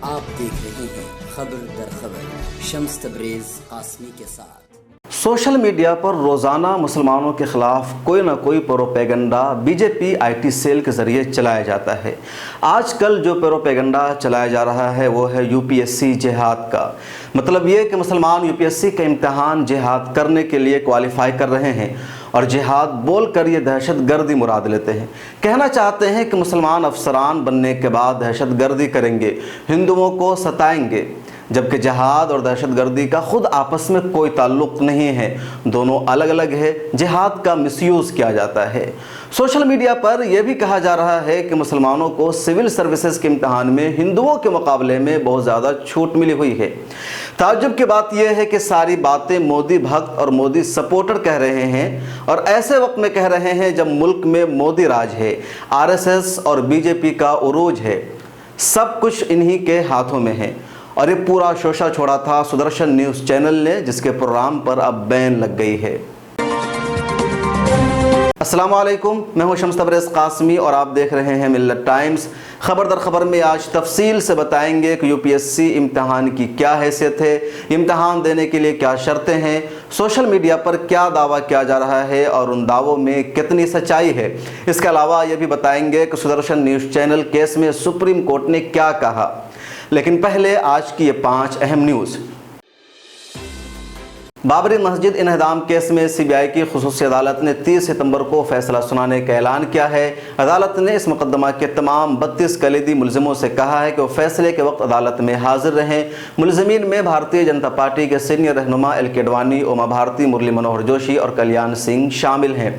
आप देख रहे हैं खबर दर खबर शम्स तबरेज कासमी के साथ। सोशल मीडिया पर रोज़ाना मुसलमानों के ख़िलाफ़ कोई ना कोई प्रोपेगेंडा बीजेपी आईटी सेल के ज़रिए चलाया जाता है। आजकल जो प्रोपेगेंडा चलाया जा रहा है वो है यूपीएससी जिहाद का। मतलब ये कि मुसलमान यूपीएससी का इम्तहान जिहाद करने के लिए क्वालिफ़ाई कर रहे हैं और जिहाद बोल कर ये दहशत गर्दी मुराद लेते हैं। कहना चाहते हैं कि मुसलमान अफसरान बनने के बाद दहशत गर्दी करेंगे, हिंदुओं को सताएंगे, जबकि जिहाद और दहशत गर्दी का खुद आपस में कोई ताल्लुक़ नहीं है, दोनों अलग अलग है। जिहाद का मिसयूज़ किया जाता है। सोशल मीडिया पर यह भी कहा जा रहा है कि मुसलमानों को सिविल सर्विसेज के इम्तहान में हिंदुओं के मुकाबले में बहुत ज़्यादा छूट मिली हुई है। ताज्जुब की बात यह है कि सारी बातें मोदी भक्त और मोदी सपोर्टर कह रहे हैं और ऐसे वक्त में कह रहे हैं जब मुल्क में मोदी राज है, आरएसएस और बीजेपी का उरूज है, सब कुछ इन्हीं के हाथों में है। और ये पूरा शोशा छोड़ा था सुदर्शन न्यूज़ चैनल ने, जिसके प्रोग्राम पर अब बैन लग गई है। अस्सलाम वालेकुम, मैं हूं शम्स तबरेज़ कासमी और आप देख रहे हैं मिल्लत टाइम्स। खबर दर खबर में आज तफसील से बताएंगे कि यूपीएससी इम्तहान की क्या हैसियत है, इम्तहान देने के लिए क्या शर्तें हैं, सोशल मीडिया पर क्या दावा किया जा रहा है और उन दावों में कितनी सच्चाई है। इसके अलावा ये भी बताएंगे कि सुदर्शन न्यूज़ चैनल केस में सुप्रीम कोर्ट ने क्या कहा। लेकिन पहले आज की ये 5 अहम न्यूज़। बाबरी मस्जिद इन्हदाम केस में सीबीआई की खुसूसी अदालत ने 30 सितंबर को फैसला सुनाने का ऐलान किया है। अदालत ने इस मुकदमा के तमाम 32 कलीदी मुलजिमों से कहा है कि वो फैसले के वक्त अदालत में हाजिर रहें। मुलजिमीन में भारतीय जनता पार्टी के सीनियर रहनुमा एल के अडवाणी, उमा भारती, मुरली मनोहर जोशी और कल्याण सिंह शामिल हैं।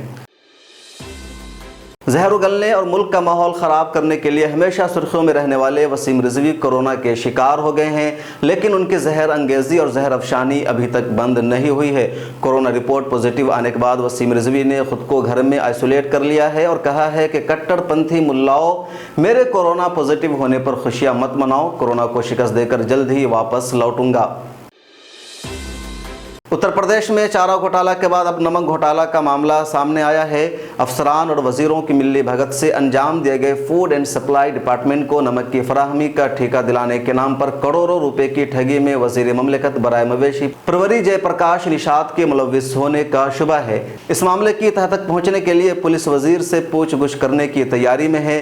जहर उगलने और मुल्क का माहौल ख़राब करने के लिए हमेशा सुर्खियों में रहने वाले वसीम रिजवी कोरोना के शिकार हो गए हैं, लेकिन उनकी जहर अंगेज़ी और जहर अफशानी अभी तक बंद नहीं हुई है। कोरोना रिपोर्ट पॉजिटिव आने के बाद वसीम रिजवी ने खुद को घर में आइसोलेट कर लिया है और कहा है कि कट्टरपंथी मुल्लाओं, मेरे कोरोना पॉजिटिव होने पर खुशियाँ मत मनाओ, कोरोना को शिकस्त देकर जल्द ही वापस लौटूंगा। उत्तर प्रदेश में चारा घोटाला के बाद अब नमक घोटाला का मामला सामने आया है। अफसरान और वजीरों की मिली भगत से अंजाम दिए गए फूड एंड सप्लाई डिपार्टमेंट को नमक की फराहमी का ठेका दिलाने के नाम पर करोड़ों रुपए की ठगी में वजीर ममलिकत बराए मवेशी परवरी जयप्रकाश निषाद के मुलव्विस होने का शुबा है। इस मामले की तह तक पहुंचने के लिए पुलिस वजीर से पूछगछ करने की तैयारी में है।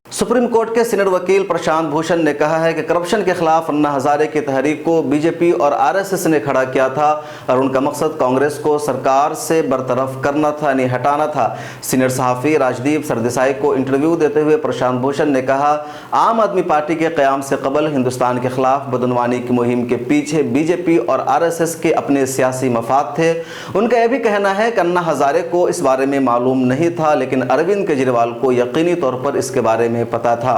सुप्रीम कोर्ट के सीनियर वकील प्रशांत भूषण ने कहा है कि करप्शन के खिलाफ अन्ना हजारे की तहरीक को बीजेपी और आरएसएस ने खड़ा किया था और उनका मकसद कांग्रेस को सरकार से बरतरफ करना था, यानी हटाना था। सीनियर सहाफ़ी राजदीप सरदेसाई को इंटरव्यू देते हुए प्रशांत भूषण ने कहा, आम आदमी पार्टी के क़याम से कबल हिंदुस्तान के खिलाफ बदनवानी की मुहिम के पीछे बीजेपी और आरएसएस के अपने सियासी मफाद थे। उनका यह भी कहना है कि अन्ना हजारे को इस बारे में मालूम नहीं था, लेकिन अरविंद केजरीवाल को यकीनी तौर पर इसके बारे में पता था।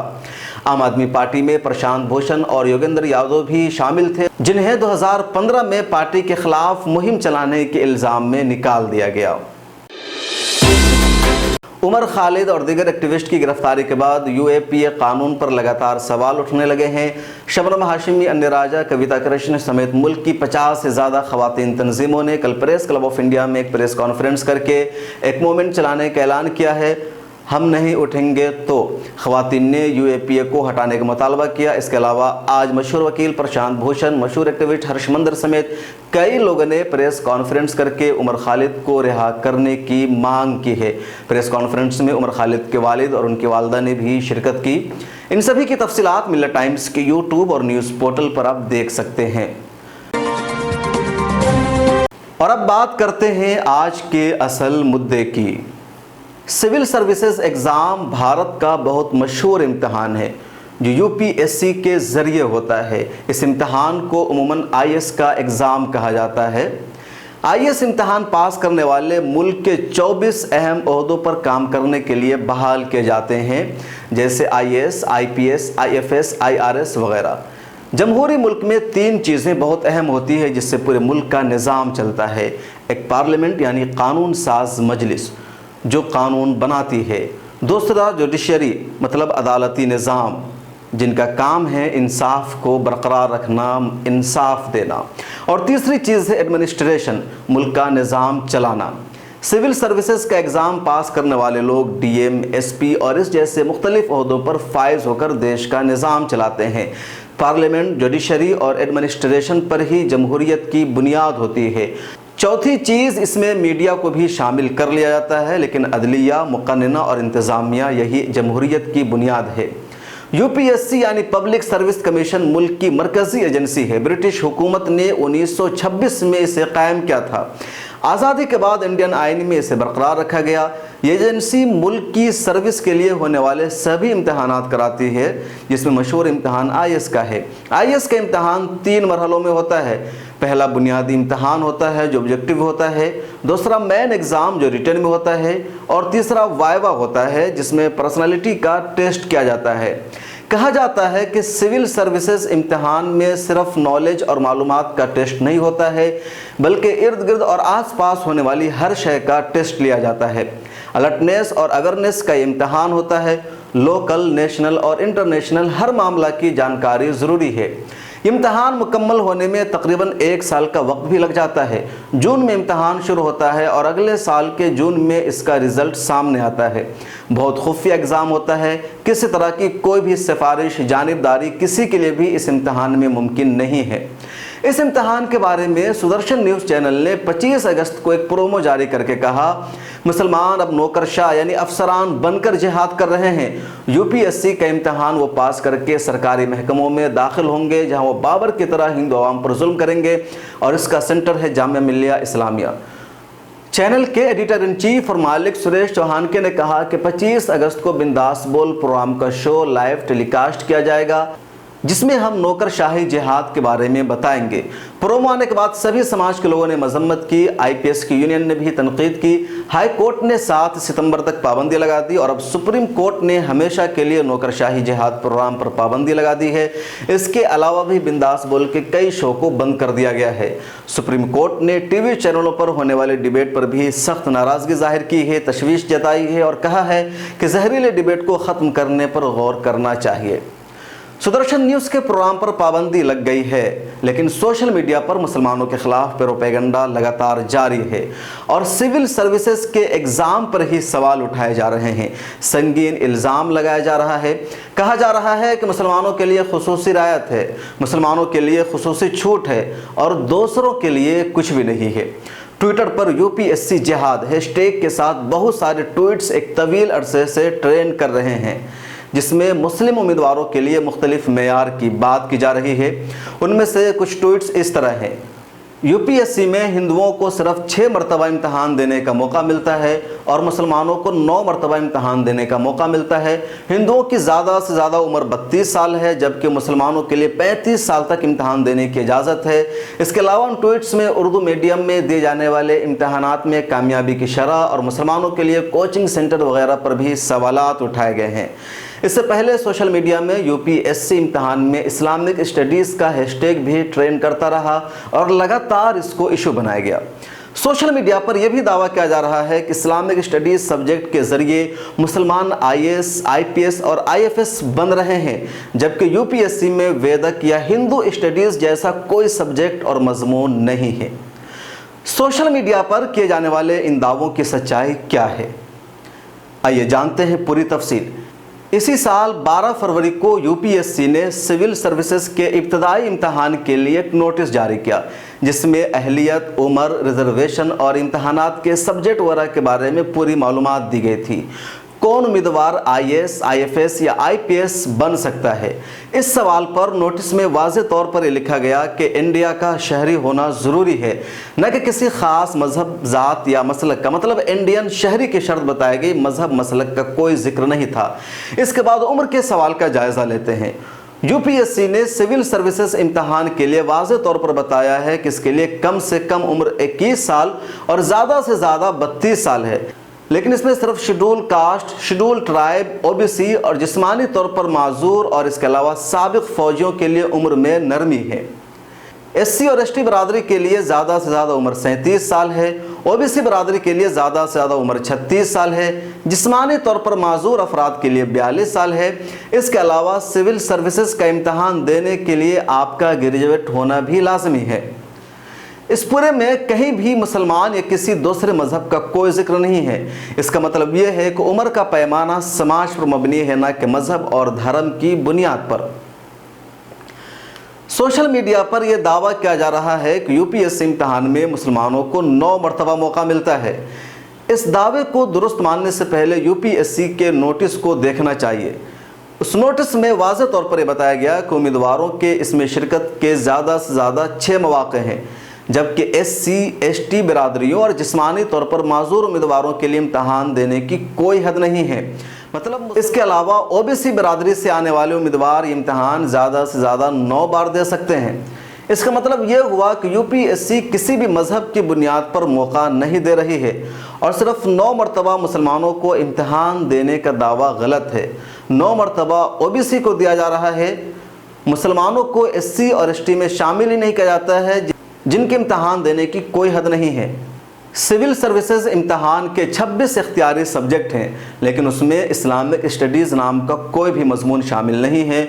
आम आदमी पार्टी में प्रशांत भूषण और योगेंद्र यादव भी शामिल थे, जिन्हें 2015 में पार्टी के खिलाफ मुहिम चलाने के इल्जाम में निकाल दिया गया। उमर खालिद और दीगर एक्टिविस्ट की गिरफ्तारी के बाद यूएपीए कानून पर लगातार सवाल उठने लगे हैं। शबनम हाशिमी, अन्य राजा, कविता कृष्ण समेत मुल्क की 50 से ज़्यादा ख़वातीन तंजीमों ने कल प्रेस क्लब ऑफ इंडिया में एक प्रेस कॉन्फ्रेंस करके एक मूवमेंट चलाने का ऐलान किया है। हम नहीं उठेंगे तो ख़वातीन ने यूएपीए को हटाने का मुतालबा किया। इसके अलावा आज मशहूर वकील प्रशांत भूषण, मशहूर एक्टिविस्ट हर्षमंदर समेत कई लोगों ने प्रेस कॉन्फ्रेंस करके उमर खालिद को रिहा करने की मांग की है। प्रेस कॉन्फ्रेंस में उमर खालिद के वालिद और उनकी वालदा ने भी शिरकत की। इन सभी की तफसीलात मिल्लत टाइम्स के यूट्यूब और न्यूज़ पोर्टल पर आप देख सकते हैं। और अब बात करते हैं आज के असल मुद्दे की। सिविल सर्विसेज एग्ज़ाम भारत का बहुत मशहूर इम्तहान है जो यूपीएससी के ज़रिए होता है। इस इम्तहान को उमूमन आईएएस का एग्ज़ाम कहा जाता है। आईएएस इम्तहान पास करने वाले मुल्क के 24 अहम ओहदों पर काम करने के लिए बहाल किए जाते हैं, जैसे आईएएस, आईपीएस, आईएफएस, आईआरएस वगैरह। जमहूरी मुल्क में 3 चीज़ें बहुत अहम होती है जिससे पूरे मुल्क का निज़ाम चलता है। एक पार्लियामेंट यानी कानून साज मजलिस जो कानून बनाती है, दूसरा जुडिशरी मतलब अदालती निज़ाम जिनका काम है इंसाफ को बरकरार रखना, इंसाफ देना, और तीसरी चीज़ है एडमिनिस्ट्रेशन मुल्क का निज़ाम चलाना। सिविल सर्विसेज का एग्ज़ाम पास करने वाले लोग डीएम, एसपी और इस जैसे मुख्तलिफ ओहदों पर फाइज होकर देश का निज़ाम चलाते हैं। पार्लियामेंट, जुडिशरी और एडमिनिस्ट्रेशन पर ही जमहूरियत की बुनियाद होती है। चौथी चीज़, इसमें मीडिया को भी शामिल कर लिया जाता है, लेकिन अदलिया, मुक़न्निना और इंतज़ामिया यही जमहूरियत की बुनियाद है। यूपीएससी यानी पब्लिक सर्विस कमीशन मुल्क की मरकज़ी एजेंसी है। ब्रिटिश हुकूमत ने 1926 में इसे कायम किया था। आज़ादी के बाद इंडियन आइन में इसे बरकरार रखा गया। ये एजेंसी मुल्क की सर्विस के लिए होने वाले सभी इम्तहानात कराती है, जिसमें मशहूर इम्तहान आईएएस का है। आईएएस का इम्तहान 3 मरहलों में होता है। पहला बुनियादी इम्तहान होता है जो ऑब्जेक्टिव होता है, दूसरा मेन एग्ज़ाम जो रिटन में होता है, और तीसरा वाइवा होता है जिसमें पर्सनालिटी का टेस्ट किया जाता है। कहा जाता है कि सिविल सर्विसेज इम्तहान में सिर्फ नॉलेज और मालूमात का टेस्ट नहीं होता है, बल्कि इर्द गिर्द और आसपास होने वाली हर शय का टेस्ट लिया जाता है। अलर्टनेस और अवेयरनेस का इम्तहान होता है। लोकल, नेशनल और इंटरनेशनल हर मामला की जानकारी ज़रूरी है। इम्तहान मुकम्मल होने में तकरीबन 1 साल का वक्त भी लग जाता है। जून में इम्तहान शुरू होता है और अगले साल के जून में इसका रिज़ल्ट सामने आता है। बहुत खुफिया एग्ज़ाम होता है। किसी तरह की कोई भी सिफारिश, जानिबदारी किसी के लिए भी इस इम्तहान में मुमकिन नहीं है। इस इम्तहान के बारे में सुदर्शन न्यूज़ चैनल ने 25 अगस्त को एक प्रोमो जारी करके कहा, मुसलमान अब नौकरशाह यानी अफसरान बनकर जिहाद कर रहे हैं। यूपीएससी का इम्तहान वो पास करके सरकारी महकमों में दाखिल होंगे, जहां वो बाबर की तरह हिंदू आवाम पर जुल्म करेंगे, और इसका सेंटर है जामिया मिल्लिया इस्लामिया। चैनल के एडिटर इन चीफ और मालिक सुरेश चौहानके ने कहा कि 25 अगस्त को बिंदास बोल प्रोग्राम का शो लाइव टेलीकास्ट किया जाएगा, जिसमें हम नौकरशाही जिहाद के बारे में बताएंगे। प्रोमो आने के बाद सभी समाज के लोगों ने मजम्मत की। आईपीएस की यूनियन ने भी तनकीद की। हाई कोर्ट ने 7 सितंबर तक पाबंदी लगा दी, और अब सुप्रीम कोर्ट ने हमेशा के लिए नौकरशाही जिहाद प्रोग्राम पर पाबंदी लगा दी है। इसके अलावा भी बिंदास बोल के कई शो को बंद कर दिया गया है। सुप्रीम कोर्ट ने टीवी चैनलों पर होने वाले डिबेट पर भी सख्त नाराज़गी जाहिर की है, तशवीश जताई है और कहा है कि जहरीले डिबेट को ख़त्म करने पर गौर करना चाहिए। सुदर्शन न्यूज़ के प्रोग्राम पर पाबंदी लग गई है, लेकिन सोशल मीडिया पर मुसलमानों के खिलाफ प्रोपेगेंडा लगातार जारी है और सिविल सर्विसेज के एग्ज़ाम पर ही सवाल उठाए जा रहे हैं। संगीन इल्ज़ाम लगाया जा रहा है। कहा जा रहा है कि मुसलमानों के लिए खुसूसी रायत है, मुसलमानों के लिए खुसूसी छूट है और दूसरों के लिए कुछ भी नहीं है। ट्विटर पर यूपीएससी जिहाद हैशटैग के साथ बहुत सारे ट्वीट्स एक तवील अरसे से ट्रेंड कर रहे हैं, जिसमें मुस्लिम उम्मीदवारों के लिए मुख्तलिफ मेयार की बात की जा रही है। उनमें से कुछ ट्वीट्स इस तरह हैं: यूपीएससी में हिंदुओं को सिर्फ 6 मरतबा इम्तहान देने का मौका मिलता है और मुसलमानों को 9 मरतबा इम्तहान देने का मौका मिलता है। हिंदुओं की ज़्यादा से ज़्यादा उम्र 32 साल है, जबकि मुसलमानों के लिए 35 साल तक इम्तहान देने की इजाज़त है। इसके अलावा उन ट्वीट्स में उर्दू मीडियम में दिए जाने वाले इम्तहानात में कामयाबी की शरह और मुसलमानों के लिए कोचिंग सेंटर वगैरह पर भी सवालात उठाए गए हैं। इससे पहले सोशल मीडिया में यूपीएससी इम्तहान में इस्लामिक स्टडीज़ का हैशटैग भी ट्रेंड करता रहा और लगातार इसको इशू बनाया गया। सोशल मीडिया पर यह भी दावा किया जा रहा है कि इस्लामिक स्टडीज़ सब्जेक्ट के ज़रिए मुसलमान आईएएस, आईपीएस और आईएफएस बन रहे हैं, जबकि यूपीएससी में वेदक या हिंदू स्टडीज़ जैसा कोई सब्जेक्ट और मजमून नहीं है। सोशल मीडिया पर किए जाने वाले इन दावों की सच्चाई क्या है, आइए जानते हैं पूरी तफसील। इसी साल 12 फरवरी को यूपीएससी ने सिविल सर्विसेज के इब्तदाई इम्तहान के लिए एक नोटिस जारी किया, जिसमें अहलियत, उम्र, रिजर्वेशन और इम्तहानात के सब्जेक्ट वगैरह के बारे में पूरी मालूमात दी गई थी। कौन उम्मीदवार आईएएस, आईएफएस या आईपीएस बन सकता है? इस सवाल पर नोटिस में वाज़ेह तौर पर यह लिखा गया कि इंडिया का शहरी होना ज़रूरी है, न कि किसी ख़ास मज़हब, ज़ात या मसलक का। मतलब इंडियन शहरी की शर्त बताई गई, मज़हब मसलक का कोई जिक्र नहीं था। इसके बाद उम्र के सवाल का जायज़ा लेते हैं। यूपीएससी ने सिविल सर्विसेज इम्तहान के लिए वाज़ेह तौर पर बताया है कि इसके लिए कम से कम उम्र 21 साल और ज़्यादा से ज़्यादा 32 साल है, लेकिन इसमें सिर्फ schedule caste, schedule tribe, OBC और जिस्मानी तौर पर माजूर और इसके अलावा साबिक फ़ौजियों के लिए उम्र में नरमी है। एससी और एसटी बरादरी के लिए ज़्यादा से ज़्यादा उम्र 37 साल है। ओबीसी बरादरी के लिए ज़्यादा से ज़्यादा उम्र 36 साल है। जिस्मानी तौर पर माजूर अफराद के लिए 42 साल है। इसके अलावा सिविल सर्विसेज का इम्तहान देने के लिए आपका ग्रेजुएट होना भी लाजमी है। इस पूरे में कहीं भी मुसलमान या किसी दूसरे मजहब का कोई जिक्र नहीं है। इसका मतलब यह है कि उम्र का पैमाना समाज पर मबनी है, न कि मजहब और धर्म की बुनियाद पर। सोशल मीडिया पर यह दावा किया जा रहा है कि यूपीएससी इम्तिहान में मुसलमानों को 9 मरतबा मौका मिलता है। इस दावे को दुरुस्त मानने से पहले यूपीएससी के नोटिस को देखना चाहिए। उस नोटिस में वाज़ेह तौर पर यह बताया गया कि उम्मीदवारों के इसमें शिरकत के ज़्यादा से ज़्यादा 6 मौक़े हैं, जबकि एससी एसटी बिरादरियों और जिस्मानी तौर पर माजूर उम्मीदवारों के लिए इम्तहान देने की कोई हद नहीं है। मतलब इसके अलावा ओबीसी बिरादरी से आने वाले उम्मीदवार इम्तहान ज़्यादा से ज़्यादा 9 बार दे सकते हैं। इसका मतलब यह हुआ कि यूपीएससी किसी भी मज़हब की बुनियाद पर मौका नहीं दे रही है और सिर्फ 9 मरतबा मुसलमानों को इम्तहान देने का दावा गलत है। 9 मरतबा ओबीसी को दिया जा रहा है, मुसलमानों को एससी और एसटी में शामिल ही नहीं किया जाता है, जिनके इम्तहान देने की कोई हद नहीं है। सिविल सर्विसेज इम्तहान के 26 इख्तियारी सब्जेक्ट हैं, लेकिन उसमें इस्लामिक स्टडीज़ नाम का कोई भी मजमून शामिल नहीं है।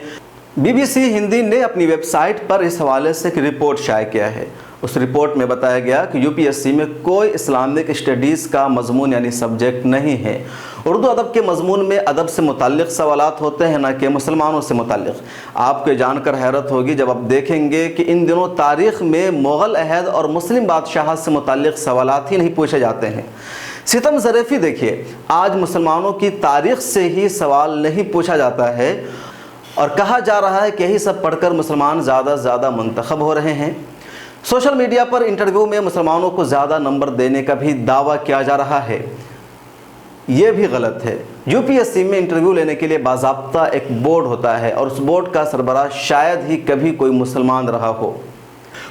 बीबीसी हिंदी ने अपनी वेबसाइट पर इस हवाले से एक रिपोर्ट शाये किया है। उस रिपोर्ट में बताया गया कि यूपीएससी में कोई इस्लामिक स्टडीज़ का मजमून यानी सब्जेक्ट नहीं है। उर्दू अदब के मजमून में अदब से मुताल्लिक़ सवालात होते हैं, न कि मुसलमानों से मुताल्लिक़। आपको जानकर हैरत होगी जब आप देखेंगे कि इन दिनों तारीख़ में मुग़ल अहद और मुस्लिम बादशाह से मुताल्लिक़ सवालात ही नहीं पूछे जाते हैं। सितम ज़रीफ़ी देखिए, आज मुसलमानों की तारीख़ से ही सवाल नहीं पूछा जाता है और कहा जा रहा है कि यही सब पढ़कर मुसलमान ज़्यादा से ज़्यादा मुंतखब हो रहे हैं। सोशल मीडिया पर इंटरव्यू में मुसलमानों को ज़्यादा नंबर देने का भी दावा किया जा रहा है, ये भी गलत है। यूपीएससी में इंटरव्यू लेने के लिए बाज़ाब्ता एक बोर्ड होता है और उस बोर्ड का सरबराह शायद ही कभी कोई मुसलमान रहा हो।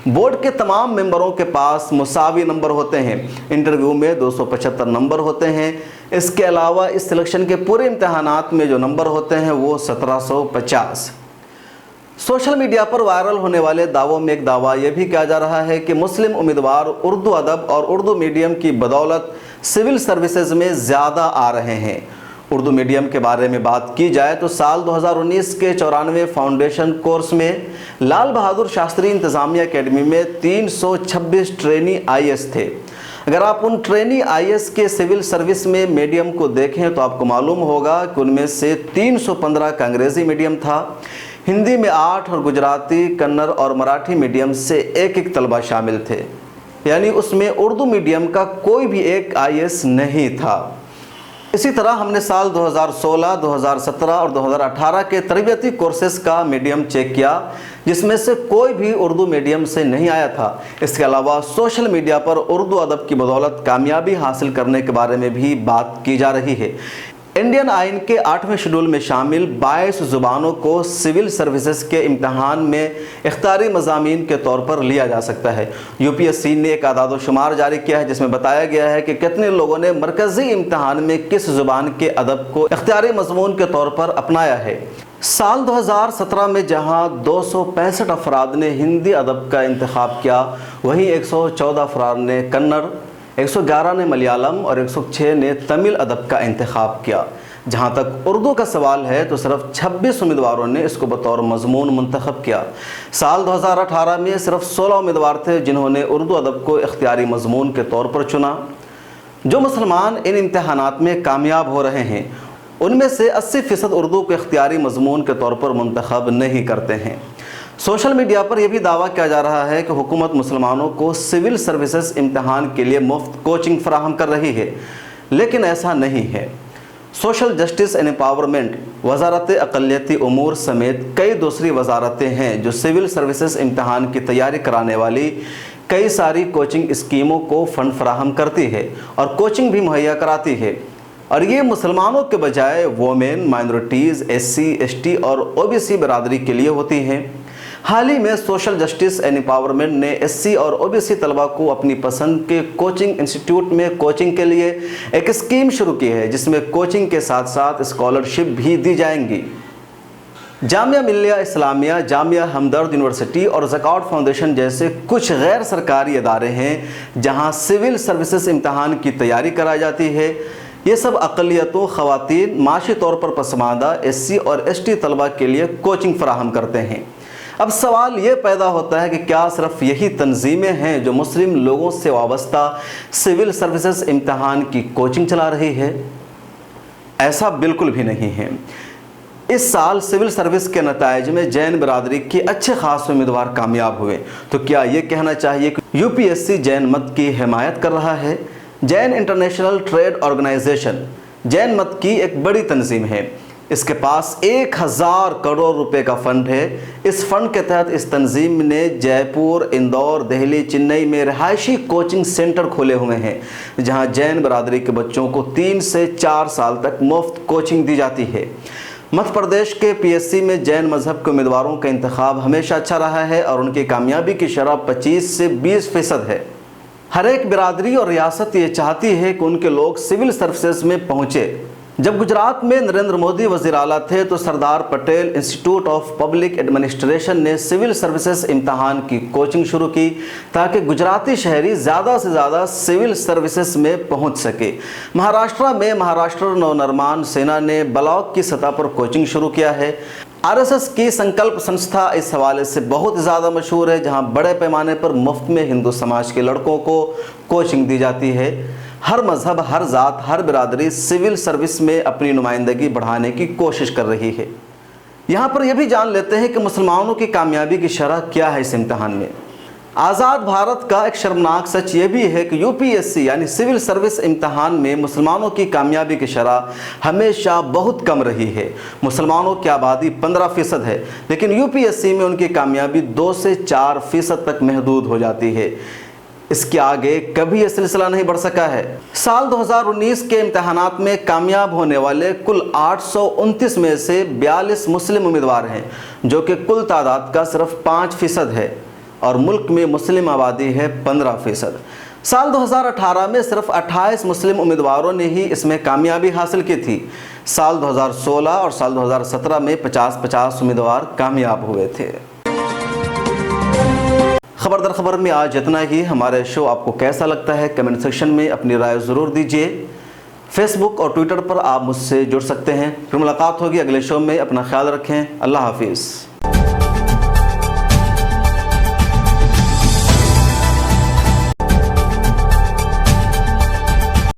बोर्ड के तमाम मेंबरों के पास मुसावी नंबर होते हैं। इंटरव्यू में 275 नंबर होते हैं। इसके अलावा इस सिलेक्शन के पूरे इम्तहानात में जो नंबर होते हैं वो 1750। सोशल मीडिया पर वायरल होने वाले दावों में एक दावा यह भी किया जा रहा है कि मुस्लिम उम्मीदवार उर्दू अदब और उर्दू मीडियम की बदौलत सिविल सर्विसेज में ज़्यादा आ रहे हैं। उर्दू मीडियम के बारे में बात की जाए तो साल 2019 के 94 फाउंडेशन कोर्स में लाल बहादुर शास्त्री इंतज़ामिया अकेडमी में 326 ट्रेनी आईएएस थे। अगर आप उन ट्रेनी आईएएस के सिविल सर्विस में मीडियम को देखें तो आपको मालूम होगा कि उनमें से 315 का अंग्रेज़ी मीडियम था, हिंदी में 8 और गुजराती, कन्नड़ और मराठी मीडियम से एक तलबा शामिल थे। यानी उसमें उर्दू मीडियम का कोई भी एक आईएएस नहीं था। इसी तरह हमने साल 2016, 2017 और 2018 के तरबियती कोर्सेज़ का मीडियम चेक किया, जिसमें से कोई भी उर्दू मीडियम से नहीं आया था। इसके अलावा सोशल मीडिया पर उर्दू अदब की बदौलत कामयाबी हासिल करने के बारे में भी बात की जा रही है। इंडियन आइन के 8वें शेड्यूल में शामिल 22 ज़ुबानों को सिविल सर्विसेज के इम्तहान में इख्तियारी मज़ामीन के तौर पर लिया जा सकता है। यूपीएससी ने एक आदाद व शुमार जारी किया है, जिसमें बताया गया है कि कितने लोगों ने मरकज़ी इम्तहान में किस ज़ुबान के अदब को इख्तियारी मज़मून के तौर पर अपनाया है। साल 2017 में जहां 265 अफराद ने हिंदी अदब का इंतखाब किया, वहीं 114 अफराद ने कन्नड़, 111 ने मलयालम और 106 ने तमिल अदब का इंतखाब किया। जहाँ तक उर्दू का सवाल है तो सिर्फ 26 उम्मीदवारों ने इसको बतौर मजमून मुंतखब किया। साल 2018 में सिर्फ 16 उम्मीदवार थे जिन्होंने उर्दू अदब को इख्तियारी मजमून के तौर पर चुना। जो मुसलमान इन इम्तहानात में कामयाब हो रहे हैं उनमें से 80% उर्दू को इख्तियारी मजमून के तौर पर मुंतखब नहीं करते हैं। सोशल मीडिया पर यह भी दावा किया जा रहा है कि हुकूमत मुसलमानों को सिविल सर्विसेज इम्तहान के लिए मुफ्त कोचिंग फराहम कर रही है, लेकिन ऐसा नहीं है। सोशल जस्टिस एंड एम्पावरमेंट, वजारत अक़लियती उमूर समेत कई दूसरी वजारतें हैं जो सिविल सर्विसेज इम्तहान की तैयारी कराने वाली कई सारी कोचिंग स्कीमों को फ़ंड फराहम करती है और कोचिंग भी मुहैया कराती है, और ये मुसलमानों के बजाय वोमेन, माइनॉरिटीज़, एससी, एसटी और ओबीसी बिरादरी के लिए होती हैं। हाल ही में सोशल जस्टिस एंड एम्पावरमेंट ने एससी और ओबीसी तलबा को अपनी पसंद के कोचिंग इंस्टीट्यूट में कोचिंग के लिए एक स्कीम शुरू की है, जिसमें कोचिंग के साथ साथ स्कॉलरशिप भी दी जाएंगी। जामिया मिल्लिया इस्लामिया, जामिया हमदर्द यूनिवर्सिटी और ज़कात फाउंडेशन जैसे कुछ गैर सरकारी इदारे हैं जहां सिविल सर्विसेज इम्तहान की तैयारी कराई जाती है। ये सब अक़लियतों, ख़वातीन, माशी तौर पर पसमानदा एससी और एसटी तलबा के लिए कोचिंग फराहम करते हैं। اب سوال یہ پیدا ہوتا ہے کہ کیا صرف یہی تنظیمیں ہیں جو مسلم لوگوں سے وابستہ سول سروسز امتحان کی کوچنگ چلا رہی ہے؟ ایسا بالکل بھی نہیں ہے۔ اس سال سول سروس کے نتائج میں جین برادری کے اچھے خاص امیدوار کامیاب ہوئے، تو کیا یہ کہنا چاہیے کہ U P S C Jain مت کی حمایت کر رہا ہے؟ Jain international trade organization Jain مت کی ایک بڑی تنظیم ہے۔ اس کے پاس 1000 کروڑ روپے کا فنڈ ہے۔ اس فنڈ کے تحت اس تنظیم نے جے پور، اندور، دہلی، چنئی میں رہائشی کوچنگ سینٹر کھولے ہوئے ہیں، جہاں جین برادری کے بچوں کو 3 سے 4 سال تک مفت کوچنگ دی جاتی ہے۔ مدھیہ پردیش کے پی ایس سی میں جین مذہب کے امیدواروں کا انتخاب ہمیشہ اچھا رہا ہے اور ان کی کامیابی کی شرح 25 سے 20% ہے۔ ہر ایک برادری اور ریاست یہ چاہتی ہے کہ ان کے لوگ سول سروسز میں پہنچے۔ جب گجرات میں نریندر مودی وزیر اعلیٰ تھے تو Sardar Patel institute of public administration نے سول سروسز امتحان کی کوچنگ شروع کی تاکہ گجراتی شہری زیادہ سے زیادہ سول سروسز میں پہنچ سکے۔ مہاراشٹر میں مہاراشٹر نونرمان سینا نے بلاک کی سطح پر کوچنگ شروع کیا ہے۔ آر ایس ایس کی سنکلپ سنستھا اس حوالے سے بہت زیادہ مشہور ہے، جہاں بڑے پیمانے پر مفت میں ہندو سماج کے لڑکوں کو کوچنگ دی جاتی ہے۔ ہر مذہب، ہر ذات، ہر برادری سول سروس میں اپنی نمائندگی بڑھانے کی کوشش کر رہی ہے۔ یہاں پر یہ بھی جان لیتے ہیں کہ مسلمانوں کی کامیابی کی شرح کیا ہے اس امتحان میں۔ آزاد بھارت کا ایک شرمناک سچ یہ بھی ہے کہ یو پی ایس سی یعنی سول سروس امتحان میں مسلمانوں کی کامیابی کی شرح ہمیشہ بہت کم رہی ہے۔ مسلمانوں کی آبادی 15% ہے، لیکن یو پی ایس سی میں ان کی کامیابی 2 سے 4% تک محدود ہو جاتی ہے۔ اس کے آگے کبھی یہ سلسلہ نہیں بڑھ سکا ہے۔ سال 2019 کے امتحانات میں کامیاب ہونے والے کل 829 میں سے 42 مسلم امیدوار ہیں، جو کہ کل تعداد کا صرف 5% ہے، اور ملک میں مسلم آبادی ہے 15%۔ سال 2018 میں صرف 28 مسلم امیدواروں نے ہی اس میں کامیابی حاصل کی تھی۔ سال 2016 اور سال 2017 میں 50-50 امیدوار کامیاب ہوئے تھے۔ خبر در خبر میں آج اتنا ہی۔ ہمارے شو آپ کو کیسا لگتا ہے کمنٹ سیکشن میں اپنی رائے ضرور دیجیے۔ فیس بک اور ٹویٹر پر آپ مجھ سے جڑ سکتے ہیں۔ پھر ملاقات ہوگی اگلے شو میں۔ اپنا خیال رکھیں۔ اللہ حافظ۔